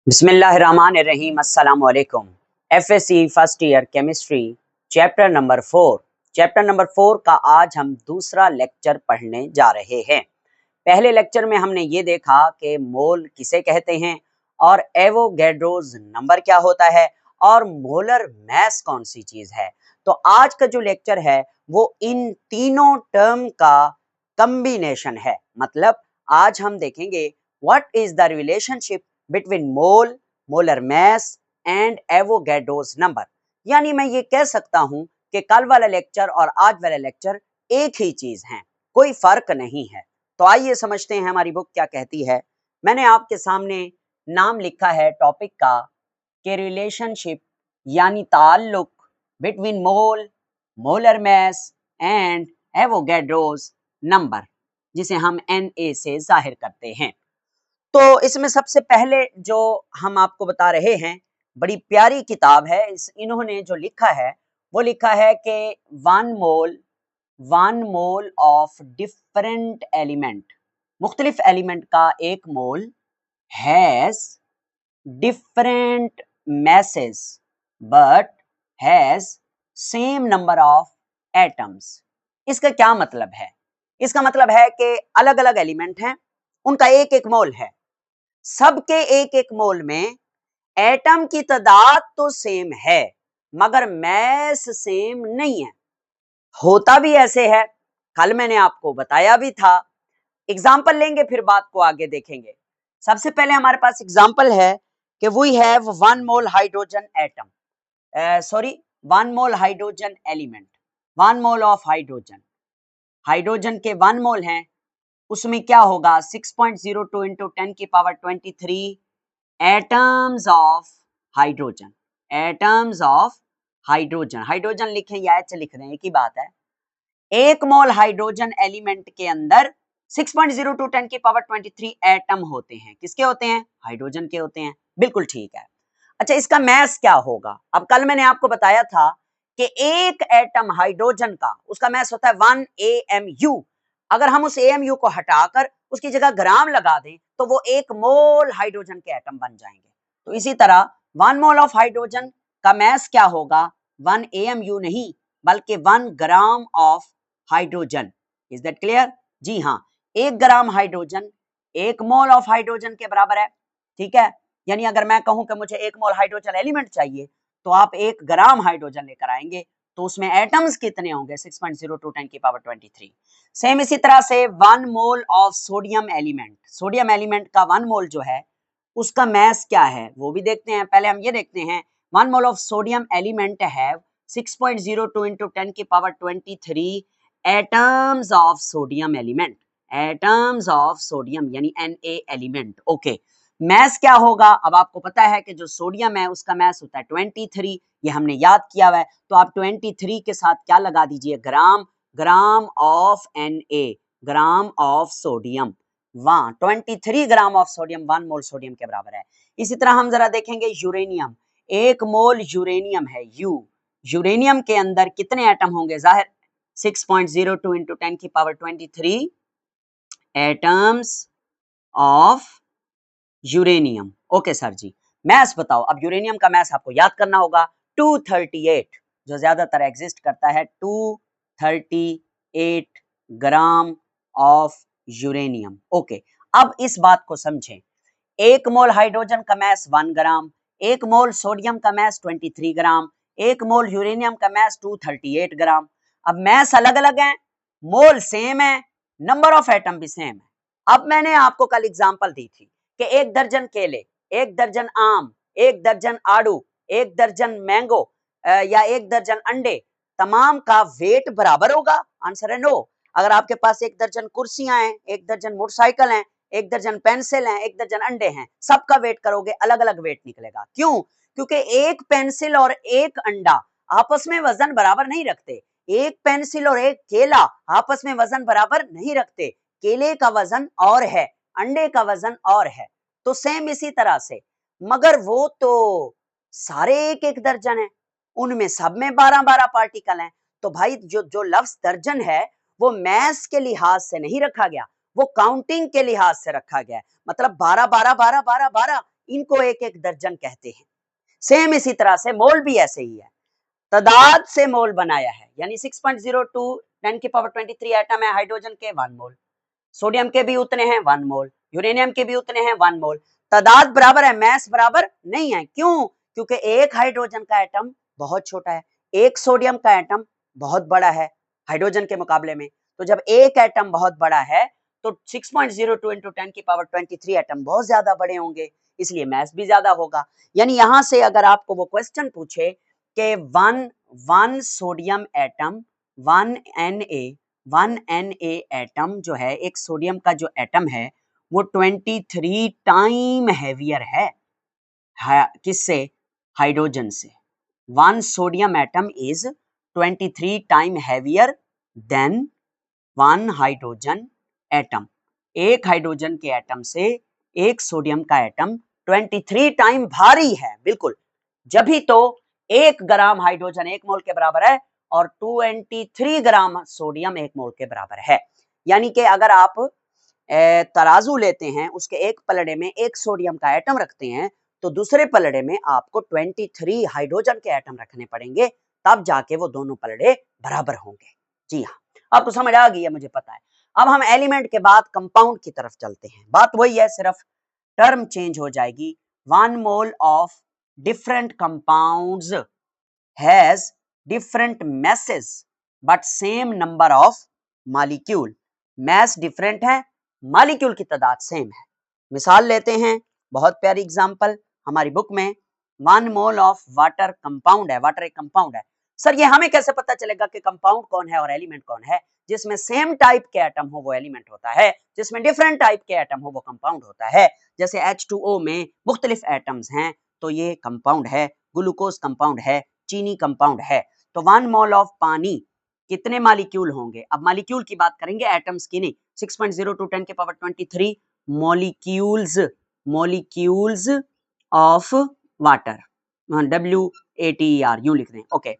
बिस्मिल्लाहिर्रहमानिर्रहीम अस्सलाम वालेकुम। FSc first year chemistry chapter number 4 का आज हम दूसरा लेक्चर पढ़ने जा रहे हैं। पहले लेक्चर में हमने ये देखा कि मोल किसे कहते हैं और एवोगैड्रोस नंबर क्या होता है और मोलर मास कौन सी चीज है। तो आज का जो लेक्चर है वो इन तीनों टर्म का कॉम्बिनेशन है। मतलब आज हम देखेंगे what is the relationship between mole, molar mass and Avogadro's number. यानी मैं ये कह सकता हूं कि कल वाला लेक्चर और आज वाला लेक्चर एक ही चीज है, कोई फर्क नहीं है। तो आइए समझते हैं हमारी बुक क्या कहती है। मैंने आपके सामने नाम लिखा है टॉपिक का कि रिलेशनशिप यानी ताल्लुक between mole, molar mass and Avogadro's number, जिसे हम Na से जाहिर करते हैं। तो इसमें सबसे पहले जो हम आपको बता रहे हैं, बड़ी प्यारी किताब है। इन्होंने जो लिखा है वो लिखा है कि one mole of different element, मुख्तलिफ एलिमेंट का एक mole has different masses but has same number of atoms। इसका क्या मतलब है? इसका मतलब है कि अलग अलग एलिमेंट हैं, उनका एक एक मोल है, सबके एक एक मोल में एटम की तादाद तो सेम है मगर मैस सेम नहीं है। होता भी ऐसे है, कल मैंने आपको बताया भी था। एग्जाम्पल लेंगे फिर बात को आगे देखेंगे। सबसे पहले हमारे पास एग्जाम्पल है कि we have one mole hydrogen atom, sorry one mole hydrogen element, one mole of hydrogen, hydrogen के वन मोल हैं, उसमें क्या होगा 6.02 इंटू 10 की power 23 atoms of hydrogen, atoms of hydrogen, hydrogen लिखें या एच लिख रहे हैं एक ही बात है। एक मोल हाइड्रोजन एलिमेंट के अंदर 6.02 10 की पावर 23 एटम होते हैं। किसके होते हैं? हाइड्रोजन के होते हैं। बिल्कुल ठीक है। अच्छा, इसका मैस क्या होगा? अब कल मैंने आपको बताया था कि एक एटम हाइड्रोजन का उसका मैस होता है 1 AMU। अगर हम उस AMU को हटाकर उसकी जगह ग्राम लगा दें तो वो एक मोल हाइड्रोजन के एटम बन जाएंगे। तो इसी तरह 1 मोल ऑफ हाइड्रोजन का मैस क्या होगा? 1 AMU नहीं बल्कि 1 gram of hydrogen. Is that clear? जी हाँ, 1 gram hydrogen 1 mole of hydrogen के बराबर है। ठीक है, यानी अगर मैं कहूं कि मुझे 1 मोल हाइड्रोजन एलिमेंट चाहिए तो आप 1 ग्राम हाइड्रोजन लेकर आएंगे तो उसमें एटम्स कितने होंगे? 6.02 10 की पावर 23। सेम इसी तरह से 1 mole of sodium element, sodium element का 1 मोल जो है उसका मैस क्या है वो भी देखते हैं। पहले हम ये देखते हैं 1 मोल ऑफ सोडियम एलिमेंट है 6.02 इंटू 10 की power 23 atoms of sodium element, atoms of sodium यानी Na एलिमेंट। ओके, मैस क्या होगा? अब आपको पता है कि जो सोडियम है उसका मैस होता है 23, ये हमने याद किया हुआ है। तो आप 23 के साथ क्या लगा दीजिए? Gram, gram of Na, gram of sodium. 23 gram of sodium 1 mole sodium के बराबर है। इसी तरह हम जरा देखेंगे यूरेनियम, 1 मोल यूरेनियम है यू, यूरेनियम के अंदर कितने एटम होंगे? जाहिर 6.02 इंटू 10 की power 23 atoms of uranium. Okay sir ji, mass बताओ। अब यूरेनियम का मैस आपको याद करना होगा 238, जो ज्यादातर एग्जिस्ट करता है 238 ग्राम ऑफ यूरेनियम। ओके, अब इस बात को समझें, 1 मोल हाइड्रोजन का मैस 1 ग्राम, 1 मोल सोडियम का मैस 23 ग्राम, 1 मोल यूरेनियम का मैस 238 ग्राम। अब मैस अलग अलग है, मोल सेम है, नंबर ऑफ एटम भी सेम है। अब मैंने आपको कल एग्जांपल दी थी कि 1 दर्जन केले, 1 दर्जन आम, 1 दर्जन आड़ू, 1 दर्जन मैंगो या 1 दर्जन अंडे, तमाम का वेट बराबर होगा? आंसर है नो। अगर आपके पास 1 दर्जन कुर्सियां हैं, 1 दर्जन मोटरसाइकिल हैं, 1 दर्जन पेंसिल हैं, 1 दर्जन अंडे हैं, सबका वेट करोगे अलग अलग वेट निकलेगा। क्यों? क्योंकि एक पेंसिल और एक अंडा आपस में वजन बराबर नहीं रखते। एक पेंसिल और एक केला आपस में वजन बराबर नहीं रखते। केले का वजन और है, अंडे का वजन और है। तो सेम इसी तरह से, मगर वो तो सारे एक एक दर्जन है, उनमें सब में 12-12 पार्टिकल हैं। तो भाई जो जो लफ्ज दर्जन है वो मैस के लिहाज से नहीं रखा गया, वो काउंटिंग के लिहाज से रखा गया है। मतलब 12 12 12 12 12 इनको एक एक दर्जन कहते हैं। सेम इसी तरह से मोल भी ऐसे ही है, तादाद से मोल बनाया है, यानी 6.02 10 की पावर 23 एटम है हाइड्रोजन के 1 मोल, सोडियम के भी उतने हैं 1 मोल, यूरेनियम के भी उतने हैं 1 मोल। तादाद बराबर है, मैस बराबर नहीं है। क्यों? क्योंकि एक हाइड्रोजन का एटम बहुत छोटा है, एक सोडियम का एटम बहुत बड़ा है हाइड्रोजन के मुकाबले में। तो जब एक एटम बहुत बड़ा है तो 6.02 इंटू 10 की पावर 23 एटम बहुत ज्यादा बड़े होंगे, इसलिए मैस भी ज्यादा होगा। यानी यहां से अगर आपको वो क्वेश्चन पूछे कि one sodium atom 1Na atom जो है, एक सोडियम का जो एटम है वो 23 टाइम हैवियर है, किससे? हाइड्रोजन से। One sodium atom is 23 time heavier than one hydrogen atom. एक हाइड्रोजन के एटम से एक सोडियम का एटम 23 टाइम भारी है, बिल्कुल। जब ही तो 1 ग्राम हाइड्रोजन 1 मोल के बराबर है और 23 ग्राम सोडियम 1 मोल के बराबर है। यानी कि अगर आप तराजू लेते हैं, उसके एक पलड़े में एक सोडियम का एटम रखते हैं तो दूसरे पलड़े में आपको 23 हाइड्रोजन के एटम रखने पड़ेंगे, तब जाके वो दोनों पलड़े बराबर होंगे। जी हाँ, आपको समझ आ गई है, मुझे पता है। अब हम एलिमेंट के बाद कंपाउंड की तरफ चलते हैं। बात वही है, सिर्फ टर्म चेंज हो जाएगी। 1 mole of different compounds has different masses but same number of molecule. Mass different है, मॉलिक्यूल की तादाद सेम है। मिसाल लेते हैं, बहुत प्यारी एग्जांपल हमारी बुक में 1 मोल ऑफ वाटर कंपाउंड है। वाटर एक कंपाउंड है। सर ये हमें कैसे पता चलेगा कि कंपाउंड कौन है और एलिमेंट कौन है? जिसमें सेम टाइप के एटम हो वो एलिमेंट होता है, जिसमें डिफरेंट टाइप के एटम हो वो कंपाउंड होता है। जैसे H2O में मुख्तलिफ एटम्स हैं तो ये कंपाउंड है, ग्लूकोज कंपाउंड है, चीनी कंपाउंड है। तो 1 मोल ऑफ पानी कितने मॉलिक्यूल होंगे? अब मॉलिक्यूल की बात करेंगे, एटम्स की नहीं। 6.02 10 के power 23 molecules of water, WATER यूं लिख दें, ओके।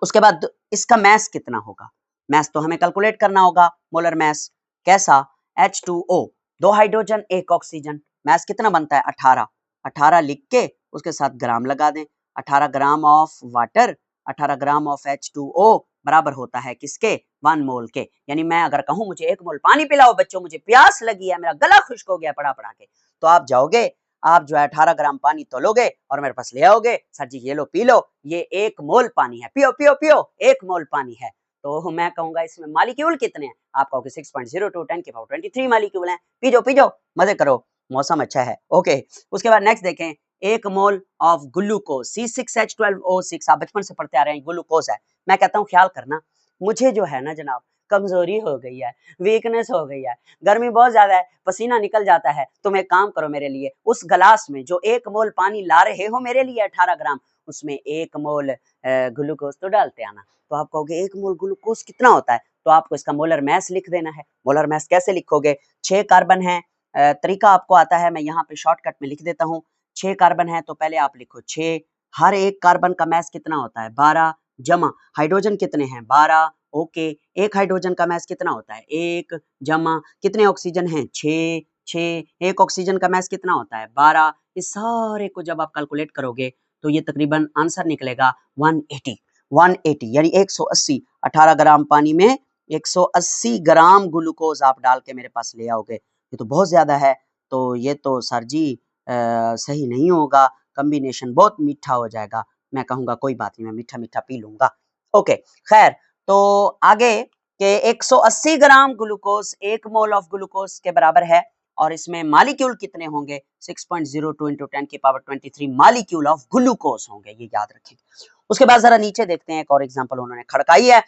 उसके बाद इसका मैस कितना होगा? मैस तो हमें कैलकुलेट करना होगा, मोलर मैस। कैसा? H2O, 2 हाइड्रोजन 1 ऑक्सीजन, मैस कितना बनता है? 18। 18 लिख के उसके साथ ग्राम लगा दें। 18 gram of water, 18 gram of H2O बराबर होता है किसके? 1 मोल के। यानी मैं अगर कहूं मुझे 1 मोल पानी पिलाओ बच्चों, मुझे प्यास लगी है, मेरा गला खुश्क हो गया पढ़ा पढ़ा के, तो आप जाओगे, आप जो है 18 ग्राम पानी तोलोगे और मेरे पास ले आओगे, सर जी ये लो पी लो, ये 1 मोल पानी है, पियो पियो पियो, 1 मोल पानी है। तो मैं कहूंगा इसमें मॉलिक्यूल कितने हैं? आप कहोगे 6.02 10 की पावर 23 मॉलिक्यूल हैं। पी जाओ, मजे करो, मौसम अच्छा है, ओके। उसके बाद नेक्स्ट देखें, 1 मोल ऑफ ग्लूकोज C6H12O6, आप बचपन से पढ़ते आ रहे हैं, ग्लूकोज है। मैं कहता हूँ ख्याल करना, मुझे जो है ना जनाब कमजोरी हो गई है, वीकनेस हो गई है, गर्मी बहुत ज्यादा है, पसीना निकल जाता है, तुम एक काम करो मेरे लिए, उस गिलास में जो 1 मोल पानी ला रहे हो मेरे लिए 18 ग्राम, उसमें 1 मोल ग्लूकोज तो डालते आना। तो आप कहोगे 1 मोल ग्लूकोज कितना होता है? तो आपको इसका मोलर मैस लिख देना है। मोलर मैस कैसे लिखोगे? 6 कार्बन है, तरीका आपको आता है, मैं यहाँ पे शॉर्टकट में लिख देता हूँ। 6 कार्बन है तो पहले आप लिखो 6, हर एक कार्बन का मैस कितना होता है? 12, जमा हाइड्रोजन कितने हैं? 12, ओके। एक हाइड्रोजन का मैस कितना होता है? 1, जमा कितने ऑक्सीजन हैं? 6, 6, एक ऑक्सीजन का मैस कितना होता है? 12। इस सारे को जब आप कैलकुलेट करोगे तो ये तकरीबन आंसर निकलेगा 180, 180 यानी 180। 18 ग्राम पानी में 180 ग्राम ग्लूकोज आप डाल के मेरे पास ले आओगे, ये तो बहुत ज्यादा है। तो ये तो सर जी सही नहीं होगा, कॉम्बिनेशन बहुत मीठा हो जाएगा। मैं कहूंगा कोई बात नहीं, मैं मीठा मीठा पी लूंगा, ओके। खैर, तो आगे के 180 gram glucose 1 mole of glucose के बराबर है और इसमें मॉलिक्यूल कितने होंगे? 6.02 इंटू 10 की पावर 23 मॉलिक्यूल ऑफ ग्लूकोज होंगे, ये याद रखें। उसके बाद जरा नीचे देखते हैं, एक और एग्जांपल उन्होंने खड़काई है।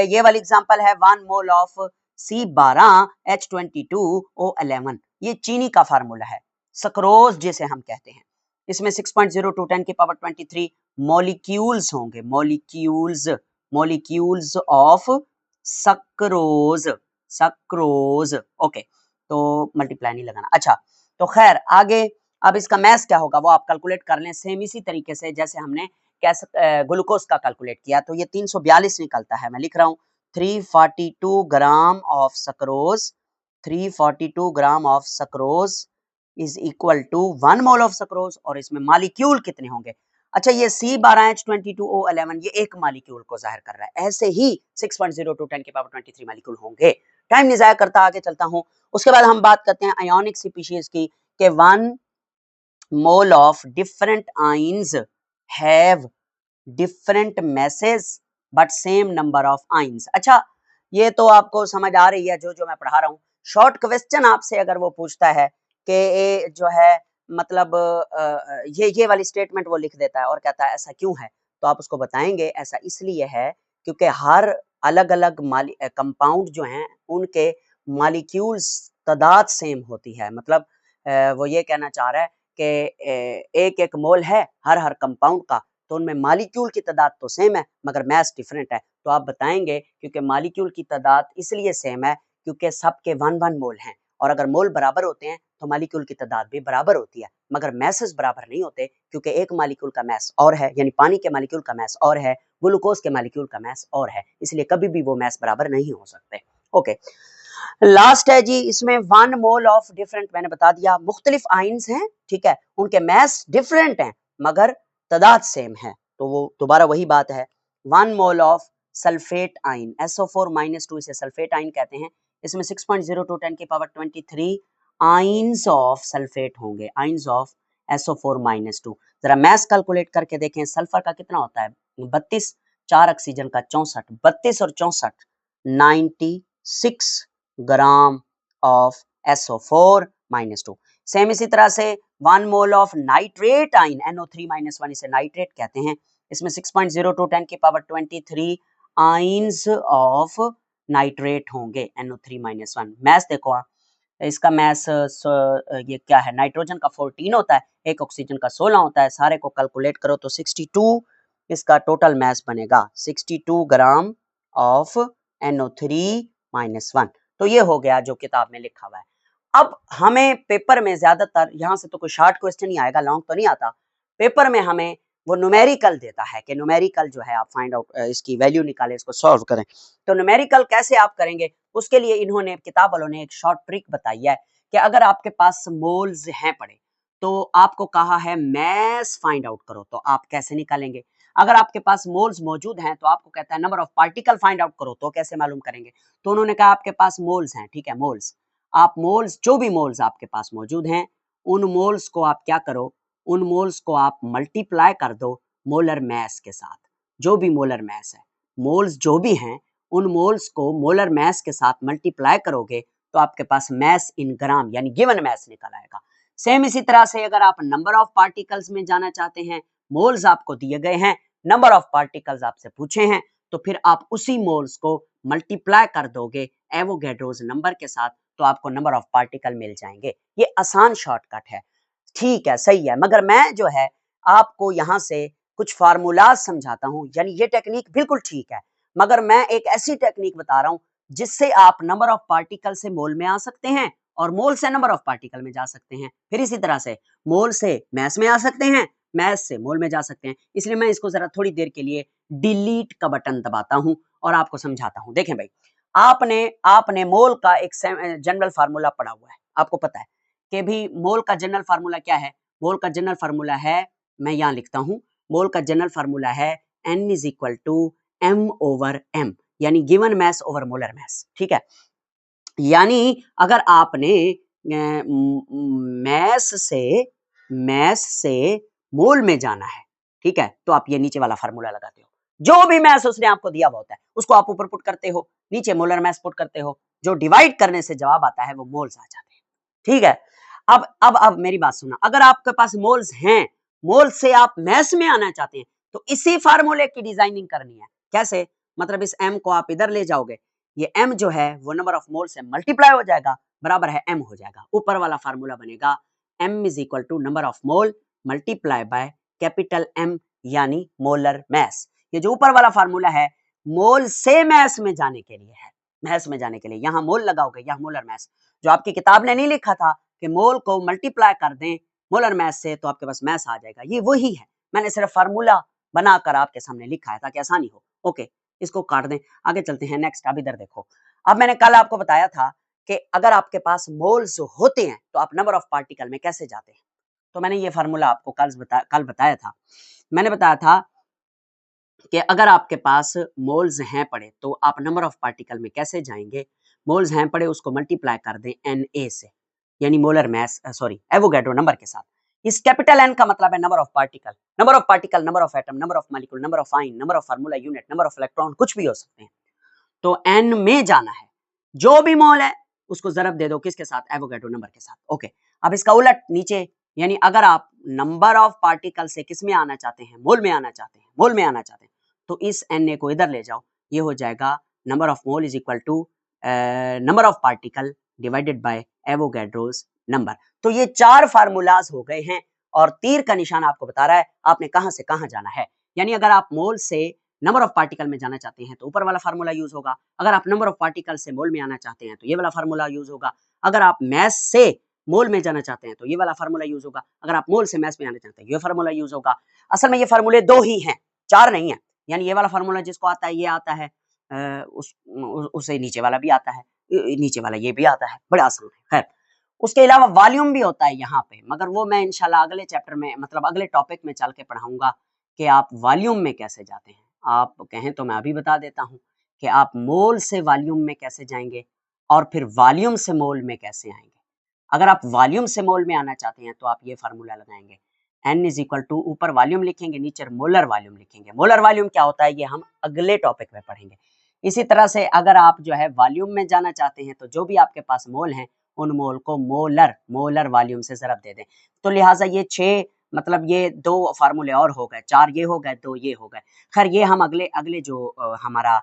ये वाली एग्जांपल है 1 मोल ऑफ C12H22O11, ये चीनी का फार्मूला है, सक्रोज जिसे हम कहते हैं। इसमें 6.02 10 की पावर 23 मॉलिक्यूल्स होंगे, molecules of sucrose, sucrose, okay. तो मल्टीप्लाई नहीं लगाना, अच्छा। तो खैर आगे, अब इसका मैस क्या होगा वो आप कैलकुलेट कर लें, सेम इसी तरीके से जैसे हमने ग्लूकोज का कैलकुलेट किया। तो ये 342 निकलता है, मैं लिख रहा हूँ 342 gram of sucrose, 342 gram of sucrose is equal to 1 mole of sucrose, और इसमें मालिक्यूल कितने होंगे? अच्छा, ये C12H22O11 ये एक मालिक्यूल को जाहिर कर रहा है, ऐसे ही 6.02 10 की पावर 23 मालिक्यूल होंगे। टाइम नहीं जाया करता, आगे चलता हूं। उसके बाद हम बात करते हैं आयोनिक स्पीशीज की, कि 1 mole of different ions have different message but same number of ions. अच्छा, ये तो आपको समझ आ रही है जो मैं पढ़ा रहा हूँ। शॉर्ट क्वेश्चन आपसे अगर वो पूछता है कि जो है मतलब ये वाली स्टेटमेंट वो लिख देता है और कहता है ऐसा क्यों है, तो आप उसको बताएंगे ऐसा इसलिए है क्योंकि हर अलग अलग कंपाउंड जो हैं उनके मॉलिक्यूल्स तादाद सेम होती है। मतलब वो ये कहना चाह रहा है कि एक एक मोल है हर हर कंपाउंड का, तो उनमें मॉलिक्यूल की तादाद तो सेम है मगर मैस डिफरेंट है। तो आप बताएंगे क्योंकि मॉलिक्यूल की तादाद इसलिए सेम है क्योंकि सबके 1 मोल हैं, और अगर मोल बराबर होते हैं तो मॉलिक्यूल की तादाद भी बराबर होती है, मगर मैसेस बराबर नहीं होते क्योंकि एक मॉलिक्यूल का मैस और है, यानी पानी के मॉलिक्यूल का मैस और है, ग्लूकोज के मॉलिक्यूल का मैस और है, इसलिए कभी भी वो मैस बराबर नहीं हो सकते। ओके, लास्ट है जी, इसमें 1 मोल ऑफ डिफरेंट, मैंने बता दिया मुख्तलिफ आइंस हैं, ठीक है, उनके मैस डिफरेंट हैं मगर तादाद सेम है, तो वो दोबारा वही बात है। 1 मोल ऑफ सल्फेट आइन SO4-2 इसे सल्फेट आइन कहते हैं, इसमें 6.02 10 की पावर 23 आइंस ऑफ सल्फेट होंगे, आइंस ऑफ SO4-2। जरा मैस कैलकुलेट करके देखें, सल्फर का कितना होता है 32, 4 ऑक्सीजन का 64, 32 और 64 96 ग्राम ऑफ SO4-2। सेम इसी तरह से 1 मोल ऑफ नाइट्रेट आइन NO3-1 इसे नाइट्रेट कहते हैं, इसमें 6.02 10 की पावर 23 आइंस ऑफ नाइट्रेट होंगे NO3-1। मैस देखो आप, इसका मैस ये क्या है, नाइट्रोजन का 14 होता है, एक ऑक्सीजन का 16 होता है, सारे को कैलकुलेट करो तो 62 इसका टोटल मैस बनेगा, 62 ग्राम ऑफ NO3-1। तो ये हो गया जो किताब में लिखा हुआ है। अब हमें पेपर में ज्यादातर, यहाँ से तो कोई शॉर्ट क्वेश्चन ही आएगा, लॉन्ग तो नहीं आता, पेपर में हमें वो न्यूमेरिकल देता है कि न्यूमेरिकल जो है आप फाइंड आउट इसकी वैल्यू निकालें, इसको सॉल्व करें। तो न्यूमेरिकल कैसे आप करेंगे, उसके लिए इन्होंने किताब वालों ने एक शॉर्ट ट्रिक बताई है कि अगर आपके पास मोल्स हैं पड़े तो आपको कहा है मैस फाइंड आउट करो, तो आप कैसे निकालेंगे? अगर आपके पास मोल्स मौजूद हैं तो आपको कहता है number of particle find out करो, तो कैसे मालूम करेंगे? तो उन्होंने कहा आपके पास मोल्स हैं, ठीक है, मोल्स, आप मोल्स, जो भी मोल्स आपके पास मौजूद हैं उन मोल्स को आप क्या करो, उन मोल्स को आप मल्टीप्लाई कर दो मोलर मैस के साथ, जो भी मोलर मैस है, मोल्स जो भी हैं उन मोल्स को मोलर मैस के साथ मल्टीप्लाई करोगे तो आपके पास मैस इन ग्राम यानी गिवन मैस निकल आएगा। सेम इसी तरह से अगर आप नंबर ऑफ पार्टिकल्स में जाना चाहते हैं, मोल्स आपको दिए गए हैं, नंबर ऑफ पार्टिकल्स आपसे पूछे हैं, तो फिर आप उसी मोल्स को मल्टीप्लाई कर दोगे एवोगैड्रोस नंबर के साथ, तो आपको नंबर ऑफ पार्टिकल मिल जाएंगे। ये आसान शॉर्टकट है, ठीक है, सही है, मगर मैं जो है आपको यहाँ से कुछ फार्मूलाज समझाता हूँ, यानी ये टेक्निक बिल्कुल ठीक है, मगर मैं एक ऐसी टेक्निक बता रहा हूँ जिससे आप नंबर ऑफ पार्टिकल से मोल में आ सकते हैं और मोल से नंबर ऑफ पार्टिकल में जा सकते हैं, फिर इसी तरह से मोल से मैस में आ सकते हैं, मैस से मोल में जा सकते हैं। इसलिए मैं इसको जरा थोड़ी देर के लिए डिलीट का बटन दबाता हूं और आपको समझाता हूं। देखें भाई, आपने आपने मोल का एक जनरल फार्मूला पढ़ा हुआ है, आपको पता है कि भी मोल का जनरल फार्मूला क्या है? मोल का जनरल फार्मूला है, मैं यहां लिखता हूं, मोल का जनरल फार्मूला है N is equal to M/M, यानी given mass over molar mass, ठीक है। यानी अगर आपने मैस से मोल में जाना है, ठीक है, तो आप ये नीचे वाला फार्मूला लगाते हो, जो भी मैस उसने आपको दिया हुआ होता है उसको आप ऊपर पुट करते हो, नीचे मोलर मैस पुट करते हो, जो डिवाइड करने से जवाब आता है वो मोल्स आ जाते हैं, ठीक है। अब मेरी बात सुना, अगर आपके पास मोल्स हैं, मोल से आप मैस में आना चाहते हैं, तो इसी फार्मूले की डिजाइनिंग करनी है। कैसे? मतलब इस m को आप इधर ले जाओगे, ये m जो है वो नंबर ऑफ मोल से मल्टीप्लाई हो जाएगा, बराबर है m हो जाएगा, ऊपर वाला फार्मूला बनेगा m is equal to number of mole multiply by capital M यानी मोलर मैस। ये जो ऊपर वाला फार्मूला है मोल से मैस में जाने के लिए है, मैस में जाने के लिए यहाँ मोल लगाओगे, यहाँ मोलर मैस, जो आपकी किताब ने नहीं लिखा था कि मोल को मल्टीप्लाई कर दें मोलर मैस से तो आपके पास मैस आ जाएगा, ये वही है, मैंने सिर्फ फार्मूला बनाकर आपके सामने लिखा है ताकि आसानी हो। ओके, इसको काट दें, आगे चलते हैं नेक्स्ट। अब इधर देखो, अब मैंने कल आपको बताया था कि अगर आपके पास मोल्स होते हैं तो आप नंबर ऑफ पार्टिकल में कैसे जाते हैं। तो मैंने ये फार्मूला आपको कल बताया था। मैंने बताया था कि अगर आपके पास मोल्स हैं पड़े तो आप नंबर ऑफ पार्टिकल में कैसे जाएंगे। मोल्स हैं पड़े उसको मल्टीप्लाई कर दें Na से, यानी मोलर मास एवोगैड्रो नंबर के साथ। इस कैपिटल N का मतलब है number of particle, number of particle, number of atom, number of molecule, number of ion, number of formula unit, number of electron, कुछ भी हो सकते हैं। तो N में जाना है, जो भी मोल है उसको जरब दे दो किसके साथ, एवोगैड्रो नंबर के साथ। ओके, अब इसका उलट नीचे, यानी अगर आप नंबर ऑफ पार्टिकल से किस में आना चाहते हैं, मोल में आना चाहते हैं, मोल में आना चाहते हैं, तो इस Na को इधर ले जाओ, ये हो जाएगा number of mole is equal to number of particle divided by Avogadro's number. तो ये 4 फार्मूलाज हो गए हैं और तीर का निशान आपको बता रहा है आपने कहां से कहां जाना है। यानी अगर आप मोल से नंबर ऑफ पार्टिकल में जाना चाहते हैं तो ऊपर वाला फार्मूला यूज होगा, अगर आप नंबर ऑफ पार्टिकल से मोल में आना चाहते हैं तो ये वाला फार्मूला यूज होगा, अगर आप मैस से मोल में जाना चाहते हैं तो ये वाला फार्मूला यूज होगा, अगर आप मोल से मैस में आना चाहते हैं ये फार्मूला यूज होगा। असल में ये फार्मूले 2 ही हैं, 4 नहीं है। यानी ये वाला फार्मूला जिसको आता है ये आता है, उसे नीचे वाला भी आता है, नीचे वाला ये भी आता है, बड़ा आसान है। खैर, उसके अलावा वॉल्यूम भी होता है यहाँ पे, मगर वो मैं इंशाल्लाह अगले चैप्टर में, मतलब अगले टॉपिक में चल के पढ़ाऊंगा कि आप वॉल्यूम में कैसे जाते हैं। आप कहें तो मैं अभी बता देता हूँ कि आप मोल से वॉल्यूम में कैसे जाएंगे और फिर वॉल्यूम से मोल में कैसे आएंगे। अगर आप वॉल्यूम से मोल में आना चाहते हैं तो आप ये फार्मूला लगाएंगे, N इज इक्वल टू, ऊपर वॉल्यूम लिखेंगे नीचे मोलर वॉल्यूम लिखेंगे। मोलर वॉल्यूम क्या होता है ये हम अगले टॉपिक में पढ़ेंगे। इसी तरह से अगर आप जो है वॉल्यूम में जाना चाहते हैं तो जो भी आपके पास मोल हैं उन मोल को मोलर वॉल्यूम से जरब दे दें। तो लिहाजा ये 6, मतलब ये 2 फार्मूले और हो गए, 4 ये हो गए, 2 ये हो गए। खैर ये हम अगले अगले जो हमारा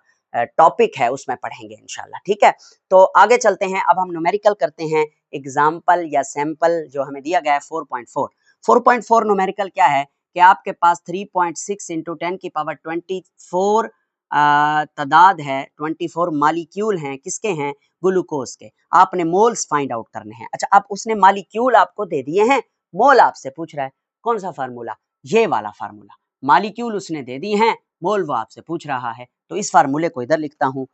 टॉपिक है उसमें पढ़ेंगे इंशाल्लाह, ठीक है। तो आगे चलते हैं, अब हम न्यूमेरिकल करते हैं। एग्जाम्पल या सैंपल जो हमें दिया गया है 4.4। 4.4 न्यूमेरिकल क्या है कि आपके पास 3.6 इंटू 10 की पावर 24 तादाद है, 24 मालिक्यूल हैं, किसके हैं, ग्लूकोज के। आपने मोल्स फाइंड आउट करने हैं। अच्छा, अब उसने मालिक्यूल आपको दे दिए हैं, मोल आपसे पूछ रहा है, कौन सा फार्मूला, ये वाला फार्मूला। मालिक्यूल उसने दे दिए हैं, मोल वो आपसे पूछ रहा है। तो इस फार्मूले को इधर लिखता हूँ,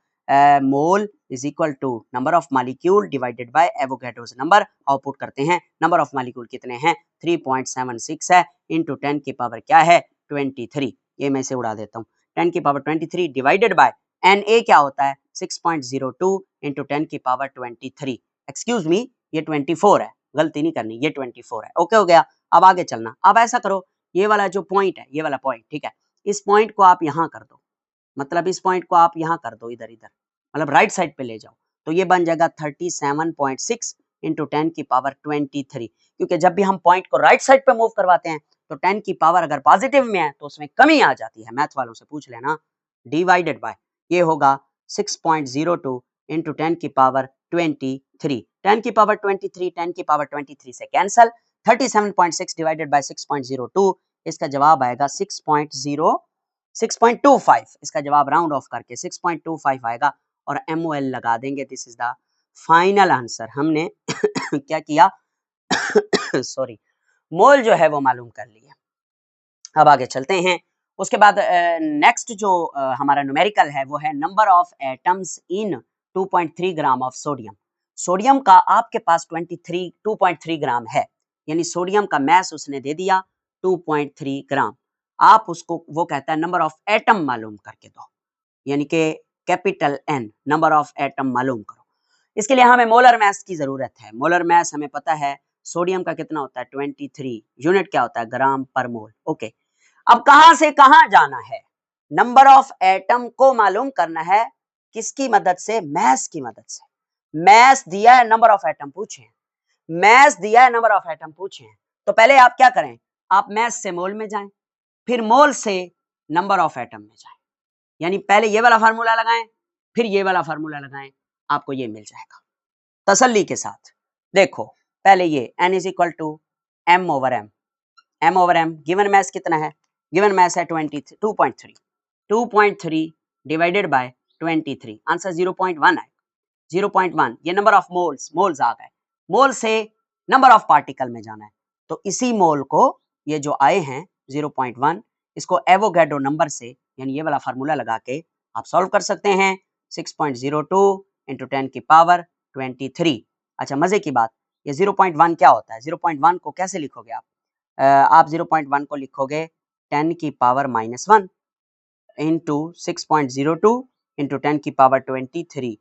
mole is equal to number of molecule divided by Avogadro's number. Output करते हैं, नंबर ऑफ मालिक्यूल कितने हैं, 3.76 है, इंटू 10 की पावर क्या है, 23। ये मैं इसे उड़ा देता हूँ, 10 की पावर 23 डिवाइडेड बाय Na क्या होता है, 6.02 इंटू 10 की पावर 23। एक्सक्यूज मी, ये 24 है, गलती नहीं करनी, ये 24 है। ओके हो गया। अब आगे चलना, अब ऐसा करो, ये वाला जो पॉइंट है, ये वाला पॉइंट, ठीक है, इस पॉइंट को आप यहाँ कर दो, मतलब इस पॉइंट को आप यहाँ कर दो, इधर इधर, मतलब राइट साइड पे ले जाओ, तो ये बन जाएगा 37.6 इंटू 10 की पावर 23। क्योंकि जब भी हम पॉइंट को राइट साइड पे मूव करवाते हैं तो 10 की पावर अगर पॉजिटिव में है तो उसमें कमी आ जाती है, मैथ वालों से पूछ लेना, डिवाइडेड बाय ये होगा 6.02 इंटू 10 की पावर 23। 10 की पावर 23, 10 की पावर 23 से कैंसल, 37.6 डिवाइडेड बाय 6.02, इसका जवाब आएगा 6.25। इसका जवाब राउंड ऑफ करके 6.25 आएगा और MOL लगा देंगे। This is the final answer. हमने क्या किया सॉरी, मोल जो है वो मालूम कर लिया। अब आगे चलते हैं, उसके बाद नेक्स्ट जो हमारा न्यूमेरिकल है वो है number of atoms in 2.3 gram of sodium. Sodium का आपके पास 2.3 ग्राम है, यानी सोडियम का मैस उसने दे दिया 2.3 ग्राम। आप उसको, वो कहता है नंबर ऑफ एटम मालूम करके दो, यानी कि capital N, number of atom मालूम करो। इसके लिए हमें मोलर मैस की जरूरत है। मोलर मैस हमें पता है सोडियम का कितना होता है 23, यूनिट क्या होता है, ग्राम पर मोल। ओके, अब कहां से कहां जाना है, नंबर ऑफ एटम को मालूम करना है, किसकी मदद से, मैस की मदद से। मैस दिया है, नंबर ऑफ एटम पूछे, मैस दिया है, नंबर ऑफ एटम पूछे, तो पहले आप क्या करें, आप मैस से मोल में जाएं, फिर मोल से नंबर ऑफ एटम में जाएं, यानी पहले ये वाला फार्मूला लगाएं फिर ये वाला फार्मूला लगाएं, आपको ये मिल जाएगा तसल्ली के साथ। देखो पहले ये N is equal to M over M, given mass कितना है, गिवन मैस है 2.3 डिवाइडेड बाय 23, आंसर 0.1 है, 0.1। ये नंबर ऑफ मोल्स आ गए, मोल से नंबर ऑफ पार्टिकल में जाना है, तो इसी मोल को ये जो आए हैं 0.1, इसको एवोगैड्रो नंबर से, यानी ये वाला फार्मूला लगा के आप सॉल्व कर सकते हैं। 6.02 इंटू 10 की पावर 23। अच्छा मजे की बात, ये 0.1 क्या होता है? 0.1 को कैसे लिखोगे आप? आप 0.1 को लिखोगे 10 की पावर -1 इंटू 6.02 इंटू 10 की पावर 23।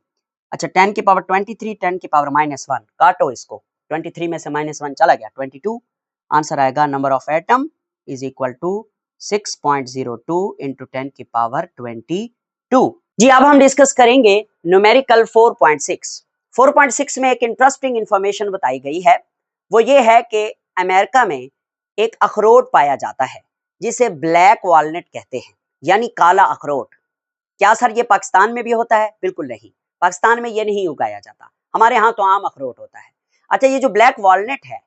अच्छा 10 की पावर 23, 10 की पावर -1, काटो इसको, 23 में से -1 चला गया, 22। आंसर आएगा number of atom is equal to 6.02 into 10 की पावर 22। जी अब हम डिस्कस करेंगे न्यूमेरिकल 4.6। 4.6 में एक इंटरेस्टिंग इंफॉर्मेशन बताई गई है, वो ये है कि अमेरिका में एक अखरोट पाया जाता है जिसे ब्लैक वॉलनट कहते हैं, यानी काला अखरोट। क्या सर ये पाकिस्तान में भी होता है? बिल्कुल नहीं, पाकिस्तान में ये नहीं उगाया जाता, हमारे यहाँ तो आम अखरोट होता है। अच्छा ये जो ब्लैक वॉलनट है,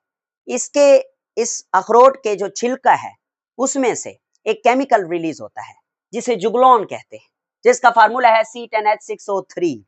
इसके इस अखरोट के जो छिलका है उसमें से एक केमिकल रिलीज होता है जिसे जुगलॉन कहते हैं, जिसका फार्मूला है C10H6O3।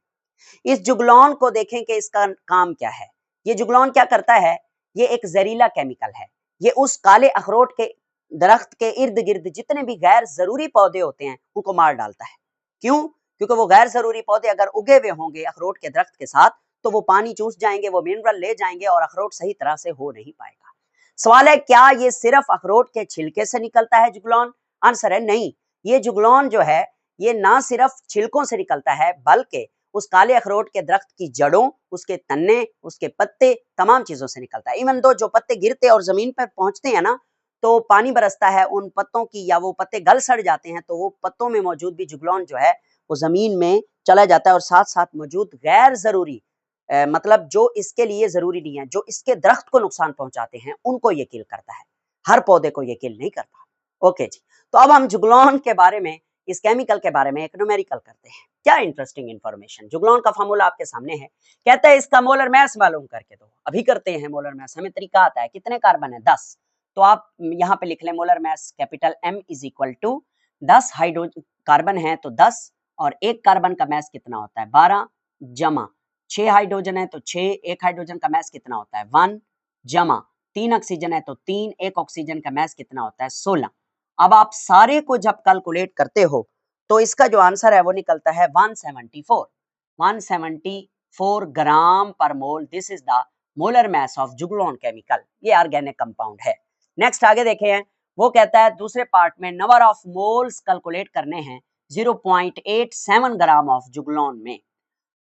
इस जुगलॉन को देखें कि इसका काम क्या है। ये जुगलॉन क्या करता है? ये एक जहरीला केमिकल है, ये उस काले अखरोट के दरख्त के इर्द गिर्द जितने भी गैर जरूरी पौधे होते हैं उनको मार डालता है। क्यों? क्योंकि वो गैर जरूरी पौधे अगर उगे हुए होंगे अखरोट के दरख्त के साथ तो वो पानी चूस जाएंगे, वो मिनरल ले जाएंगे और अखरोट सही तरह से हो नहीं पाएगा। सवाल है क्या ये सिर्फ अखरोट के छिलके से निकलता है जुगलॉन? आंसर है नहीं। ये जुगलॉन जो है ये ना सिर्फ छिलकों से निकलता है बल्कि उस काले अखरोट के दरख्त की जड़ों, उसके तन्ने, उसके पत्ते, तमाम चीजों से निकलता है। इवन दो जो पत्ते गिरते और जमीन पर पहुंचते हैं ना तो पानी बरसता है उन पत्तों की, या वो पत्ते गल सड़ जाते हैं तो वो पत्तों में मौजूद भी जुगलॉन जो है वो जमीन में चला जाता है और साथ साथ मौजूद गैर जरूरी मतलब जो इसके लिए जरूरी नहीं है, जो इसके दरख्त को नुकसान पहुंचाते हैं उनको ये किल करता है, हर पौधे को ये किल नहीं करता। ओके जी, तो अब हम जुगलॉन के बारे में, इस केमिकल के बारे में एक न्यूमेरिकल करते हैं। क्या इंटरेस्टिंग इंफॉर्मेशन, जुगलॉन का फार्मूला आपके सामने है, कहता है इसका मोलर मास मालूम करके दो। अभी करते हैं मोलर मास, हमें तरीका आता है। कितने कार्बन है? 10। तो आप यहाँ पे लिख लें molar mass capital M is equal to 10 hydrogen carbon है तो 10, और एक कार्बन का मास कितना होता है? 12 जमा 6 हाइड्रोजन है तो 6, एक हाइड्रोजन का मास कितना होता है? 1 जमा 3 ऑक्सीजन है तो 3, एक ऑक्सीजन का मास कितना होता है? 16। अब आप सारे को जब कैलकुलेट करते हो तो इसका जो आंसर है वो निकलता है 174 ग्राम पर mole. This is the molar mass of juglone chemical, ये ऑर्गेनिक कंपाउंड है। नेक्स्ट आगे देखे हैं, वो कहता है दूसरे पार्ट में नंबर ऑफ मोल्स कैलकुलेट करने हैं 0.87 ग्राम ऑफ जुगलॉन में।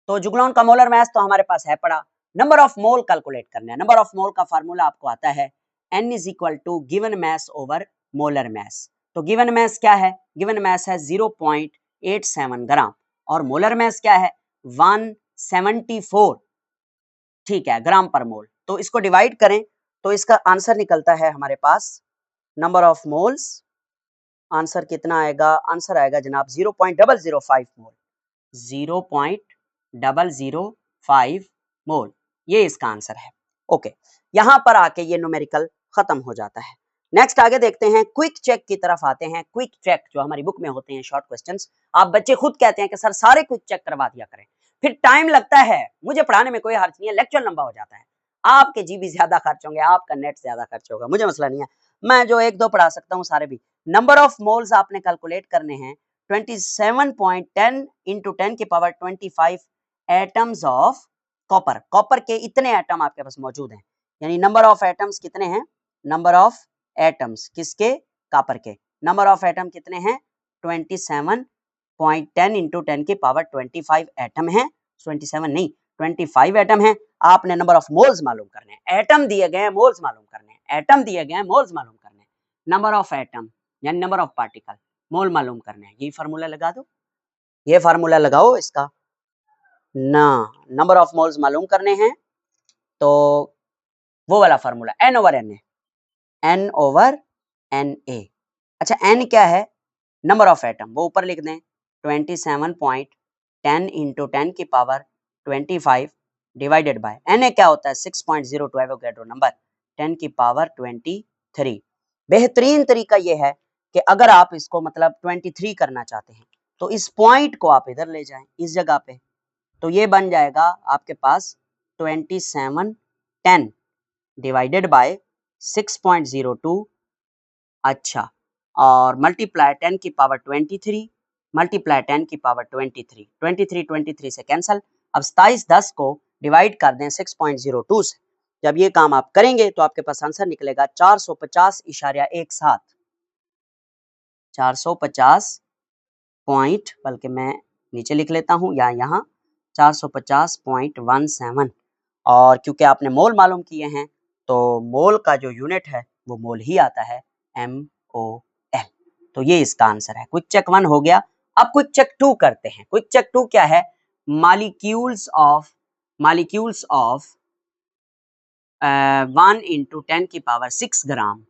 तो जुगलॉन का मोलर मास तो हमारे पास है पड़ा, नंबर ऑफ मोल कैलकुलेट करना है। नंबर ऑफ मोल का फार्मूला आपको आता है N is equal to given mass over molar mass. तो गिवन मास क्या है? गिवन मास है 0.87 ग्राम और मोलर मास क्या है? 174, ठीक है, ग्राम पर मोल। तो इसको डिवाइड करें तो इसका आंसर निकलता है हमारे पास नंबर ऑफ मोल्स। आंसर कितना आएगा? आंसर आएगा जनाब 0.005 मोल, 0.005 मोल, ये इसका आंसर है। ओके, यहां पर आके ये न्यूमेरिकल खत्म हो जाता है। नेक्स्ट आगे देखते हैं, क्विक चेक की तरफ आते हैं। क्विक चेक जो हमारी बुक में होते हैं शॉर्ट क्वेश्चंस, आप बच्चे खुद कहते हैं कि सर सारे क्विक चेक करवा दिया करें, फिर टाइम लगता है। मुझे पढ़ाने में कोई हर्ज नहीं है, लेक्चर लंबा हो जाता है, आपके जीबी ज्यादा खर्च होंगे, आपका नेट ज्यादा खर्च होगा, मुझे मसला नहीं है, मैं जो एक दो पढ़ा सकता हूँ सारे भी। नंबर ऑफ मोल्स आपने कैलकुलेट करने हैं 27.10 इंटू 10 की power 25 atoms of copper. Copper के इतने एटम आपके पास मौजूद हैं, यानी नंबर ऑफ एटम्स कितने हैं? नंबर ऑफ एटम्स किसके? कॉपर के। नंबर ऑफ एटम कितने हैं? 27.10 इंटू 10 की पावर 25 एटम है, 27 नहीं 25 एटम है। आपने नंबर ऑफ मोल्स मालूम करने हैं, एटम दिए गए हैं मोल्स मालूम करने हैं, एटम दिए गए हैं मोल्स मालूम करने हैं। नंबर ऑफ एटम यानी नंबर ऑफ पार्टिकल, मोल मालूम करने हैं। यही फार्मूला लगा दो, ये फार्मूला लगाओ इसका ना, नंबर ऑफ मोल्स मालूम करने हैं तो वो वाला formula N over N A, N over N A. अच्छा N क्या है? नंबर ऑफ एटम, वो ऊपर लिख दें 27.10 इंटू 10 की पावर 25 डिवाइडेड बाय Na क्या होता है? 6.02 एवोगैड्रो नंबर 10 की पावर 23। बेहतरीन तरीका ये है कि अगर आप इसको मतलब 23 करना चाहते हैं तो इस पॉइंट को आप इधर ले जाएं, इस जगह पे, तो ये बन जाएगा आपके पास 2710 डिवाइडेड बाय 6.02। अच्छा, और मल्टीप्लाई 10 की पावर 23 मल्टीप्लाई 10 की पावर 23 से कैंसल। अब 27 10 को डिवाइड कर दें 6.02 से, जब ये काम आप करेंगे तो आपके पास आंसर निकलेगा 450.17, 450 पॉइंट, बल्कि मैं नीचे लिख लेता हूँ या यहाँ 450.17। और क्योंकि आपने मोल मालूम किए हैं तो मोल का जो यूनिट है वो मोल ही आता है, MOL। तो ये इसका आंसर है। क्विक चेक 1 हो गया। अब क्विक चेक 2 करते हैं। क्विक चेक 2 क्या है? मालिक्यूल्स ऑफ 1 into 10 की पावर 6 ग्राम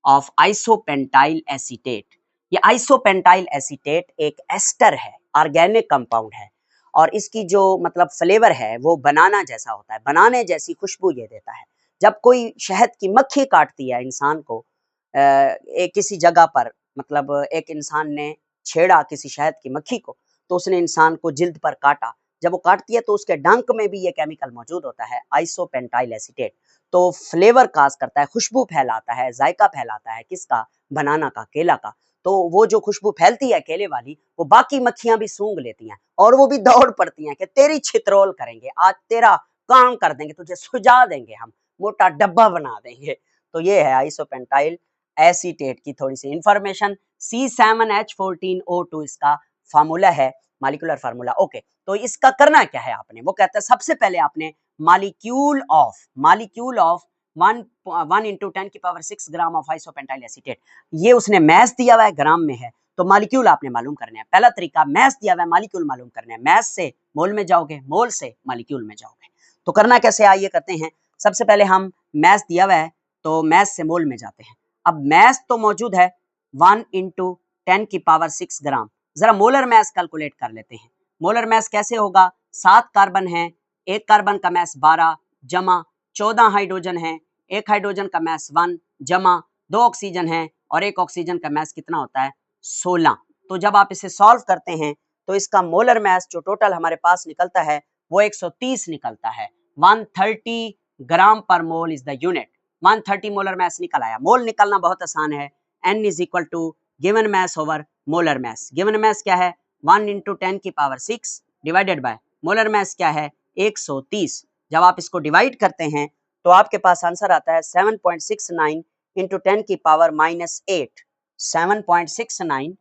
ऑफ आइसोपेंटाइल एसीटेट। ये आइसोपेंटाइल एसीटेट एक एस्टर है, ऑर्गेनिक कंपाउंड है, और इसकी जो मतलब फ्लेवर है वो बनाना जैसा होता है, बनाने जैसी खुशबू ये देता है। जब कोई शहद की मक्खी काटती है इंसान को एक किसी जगह पर, मतलब एक इंसान ने छेड़ा किसी शहद की मक्खी को, तो उसने इंसान को जिल्द पर काटा, जब वो काटती है तो उसके डंक में भी ये केमिकल मौजूद होता है, आइसोपेंटाइल एसीटेट। तो फ्लेवर काज करता है, खुशबू फैलाता है, जायका फैलाता है, किसका? बनाना का, केला का। तो वो जो खुशबू फैलती है केले वाली, वो बाकी मक्खियां भी सूंघ लेती हैं और वो भी दौड़ पड़ती हैं कि तेरी छितरोल करेंगे, आज तेरा काम कर देंगे, तुझे सुझा देंगे, हम मोटा डब्बा बना देंगे। तो ये है आइसोपेंटाइल एसीटेट की थोड़ी सी इंफॉर्मेशन। C7H14O2 इसका फार्मूला है, मालिकुलर फार्मूला। ओके, तो इसका करना क्या है आपने? वो कहता है सबसे पहले आपने मालिक्यूल ऑफ 1 into 10 की पावर 6 ग्राम ऑफ आइसोपेंटाइल एसीटेट, ये उसने मैस दिया हुआ है, ग्राम में है, तो मालिक्यूल आपने मालूम करने हैं। पहला तरीका, मैस दिया हुआ है, मालिक्यूल मालूम करने हैं। मैस से मोल में जाओगे, मोल से मालिक्यूल में जाओगे। तो करना कैसे, आइए करते हैं। सबसे पहले हम मैस दिया हुआ है तो मैस से मोल में जाते हैं। अब मैस तो मौजूद है 1 into 10 की पावर 6 ग्राम। जरा मोलर मैस कैलकुलेट कर लेते हैं। मोलर मैस कैसे होगा? 7 कार्बन है, एक कार्बन का मैस 12 जमा 14 हाइड्रोजन है, एक हाइड्रोजन का मैस 1 जमा 2 ऑक्सीजन है, और एक ऑक्सीजन का मैस कितना होता है? 16। तो जब आप इसे सॉल्व करते हैं तो इसका मोलर मैस जो टोटल हमारे पास निकलता है वो 130 निकलता है। 130 ग्राम पर mole is the unit. 130 molar mass निकल आया। मोल निकलना बहुत आसान है। N is equal to given mass over molar mass. Given mass क्या है? 1 into 10 की पावर 6 डिवाइडेड बाय मोलर मैस क्या है? 130। जब आप इसको डिवाइड करते हैं तो आपके पास आंसर आता है 7.69 into 10 की पावर -8। 7.69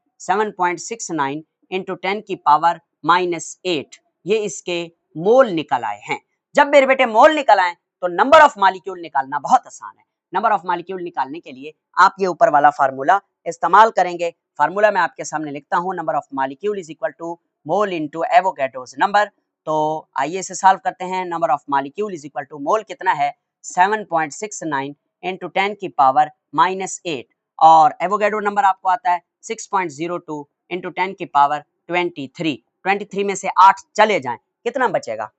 into 10 की पावर -8, ये इसके मोल निकल आए हैं। जब मेरे बेटे मोल निकल आए तो नंबर ऑफ मॉलिक्यूल निकालना बहुत आसान है। नंबर ऑफ मॉलिक्यूल निकालने के लिए आप ये ऊपर वाला फार्मूला इस्तेमाल करेंगे। फार्मूला मैं आपके सामने लिखता हूँ, number of molecule is equal to mole into Avogadro's number. तो आइए इसे सॉल्व करते हैं। Number of molecule is equal to mole कितना है? 7.69 into 10 की पावर -8, और एवोगैड्रो नंबर आपको आता है 6.02 into 10 की पावर 23। 23 में से 8 चले जाएं, कितना बचेगा?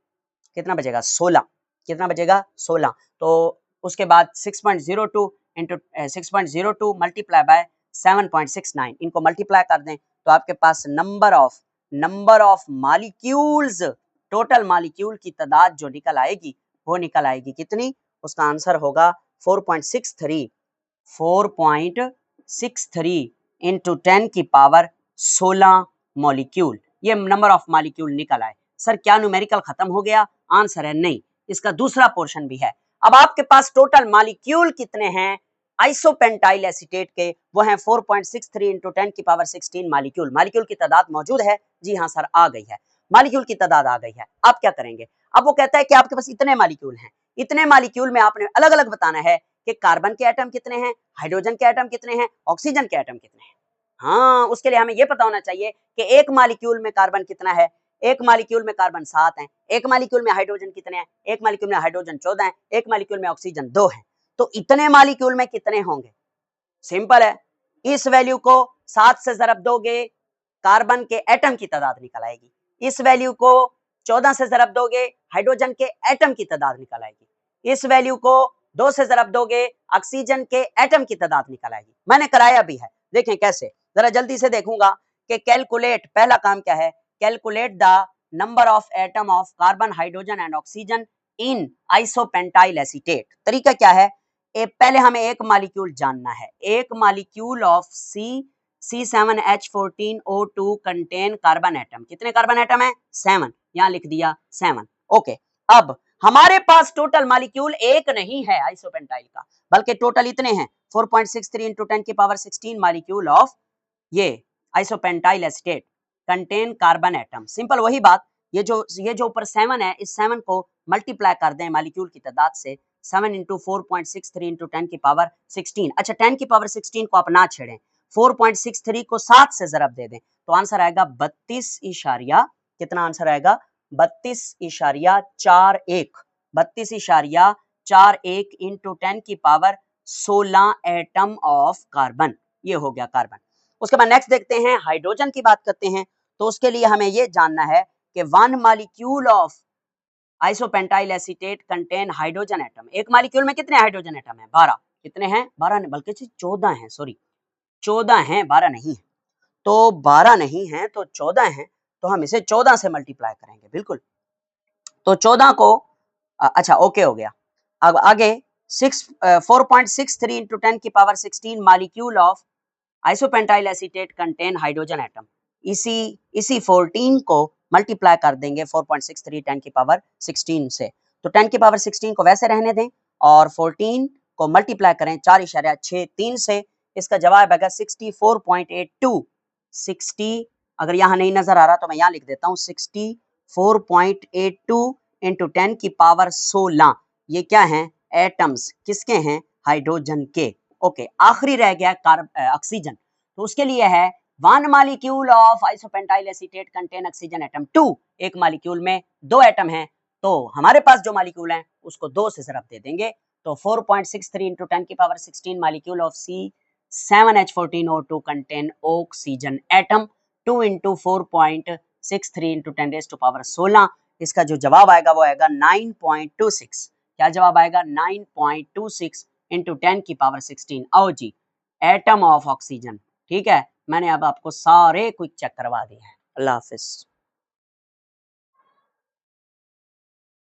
16। कितना बचेगा? 16। तो उसके बाद 6.02 इंटू 6.02 मल्टीप्लाई बाय 7.69, इनको मल्टीप्लाई कर दें तो आपके पास number of molecules, total molecule की तादाद जो निकल आएगी वो निकल आएगी कितनी? उसका आंसर होगा 4.63 इंटू 10 की पावर 16 मॉलिक्यूल। ये नंबर ऑफ मॉलिक्यूल निकल आए। सर क्या न्यूमेरिकल खत्म हो गया? आंसर है नहीं, इसका दूसरा पोर्शन भी है। अब आपके पास टोटल मॉलिक्यूल कितने हैं आइसोपेंटाइल एसीटेट के? वो हैं 4.63 इंटू 10 की पावर 16 मॉलिक्यूल। मॉलिक्यूल की तादाद मौजूद है? जी हाँ सर, आ गई है, मॉलिक्यूल की तादाद आ गई है। आप क्या करेंगे? अब वो कहता है कि आपके पास इतने मॉलिक्यूल हैं, इतने मॉलिक्यूल में आपने अलग अलग बताना है कि कार्बन के एटम कितने हैं, हाइड्रोजन के एटम कितने हैं, ऑक्सीजन के एटम कितने हैं। हाँ, उसके लिए हमें यह पता होना चाहिए कि एक मॉलिक्यूल में कार्बन कितना है। एक मॉलिक्यूल में कार्बन 7 हैं, एक मॉलिक्यूल में हाइड्रोजन कितने हैं, एक मॉलिक्यूल में हाइड्रोजन 14 हैं, एक मॉलिक्यूल में ऑक्सीजन 2 हैं। तो इतने मॉलिक्यूल में कितने होंगे? सिंपल है, इस वैल्यू को 7 से ज़रब दोगे, कार्बन के एटम की तादाद निकल आएगी। इस वैल्यू को 14 से ज़रब दोगे, हाइड्रोजन के एटम की तादाद निकल आएगी। इस वैल्यू को 2 से ज़रब दोगे, ऑक्सीजन के एटम की तादाद निकल आएगी। मैंने कराया भी है, देखें कैसे, जरा जल्दी से देखूंगा कि कैलकुलेट, पहला काम क्या है? Calculate the number of atom of carbon, hydrogen and oxygen in isopentyl acetate. तरीका क्या है? पहले हमें एक मॉलिक्यूल जानना है। एक molecule of C7H14O2 contain carbon atom. कितने कार्बन एटम है? 7, यहां लिख दिया 7। ओके, अब हमारे पास टोटल मॉलिक्यूल एक नहीं है आइसोपेंटाइल का, बल्कि टोटल इतने हैं 4.63 इंटू 10 की पावर 16 मॉलिक्यूल ऑफ ये isopentyl acetate contain carbon atom. Simple वही बात, ये जो ऊपर 7 है, इस 7 को मल्टीप्लाई कर दें मॉलिक्यूल की तादाद से, 7 इंटू 4.63 इंटू 10 की पावर 16। अच्छा 10 की पावर 16 को आप ना छेड़ें, 4.63 को 7 से जरब दे दें तो आंसर आएगा 32 इशारिया, कितना आंसर आएगा 32.41, 32.41 इंटू 10 की पावर 16 एटम ऑफ कार्बन। ये हो गया कार्बन। उसके बाद नेक्स्ट देखते हैं, हाइड्रोजन की बात करते हैं। तो उसके लिए हमें ये जानना है कि 1 molecule of isopentyl acetate contain hydrogen atom. एक मॉलिक्यूल में कितने हाइड्रोजन एटम है? 12। कितने हैं? 12 बल्कि 14 हैं, सॉरी 14 हैं, 12 नहीं है। तो 12 नहीं है तो 14 हैं, तो हम इसे 14 से मल्टीप्लाई करेंगे, बिल्कुल। तो 14 को अच्छा ओके हो गया। अब आगे 4.63 इंटू 10 की power 16 molecule of isopentyl acetate contain hydrogen atom. इसी 14 को मल्टीप्लाई कर देंगे 4.63 10 की पावर 16 से। तो 10 की पावर 16 को वैसे रहने दें और 14 को मल्टीप्लाई करें 4.63 से। इसका जवाब आएगा 64.82। 60 अगर यहाँ नहीं नजर आ रहा तो मैं यहाँ लिख देता हूँ 64.82 इंटू 10 की पावर 16। ये क्या है? एटम्स। किसके हैं? हाइड्रोजन के। ओके, आखिरी रह गया ऑक्सीजन। तो उसके लिए है 1 molecule of isopentyl acetate contain oxygen atom 2। एक मॉलिक्यूल में 2 एटम हैं, तो हमारे पास जो मॉलिक्यूल है उसको 2 से जरब दे देंगे। तो 4.63 इंटू 10 की power 16 molecule of C7H14O2 contain oxygen atom. 2 into 4.63 into 10 raise to power 16। इसका जो जवाब आएगा वो आएगा 9.26। क्या जवाब आएगा? 9.26 इंटू 10 की पावर 16। आओ जी, एटम ऑफ ऑक्सीजन। ठीक है, मैंने अब आपको सारे क्विक चेक करवा दिए हैं। अल्लाह हाफिज।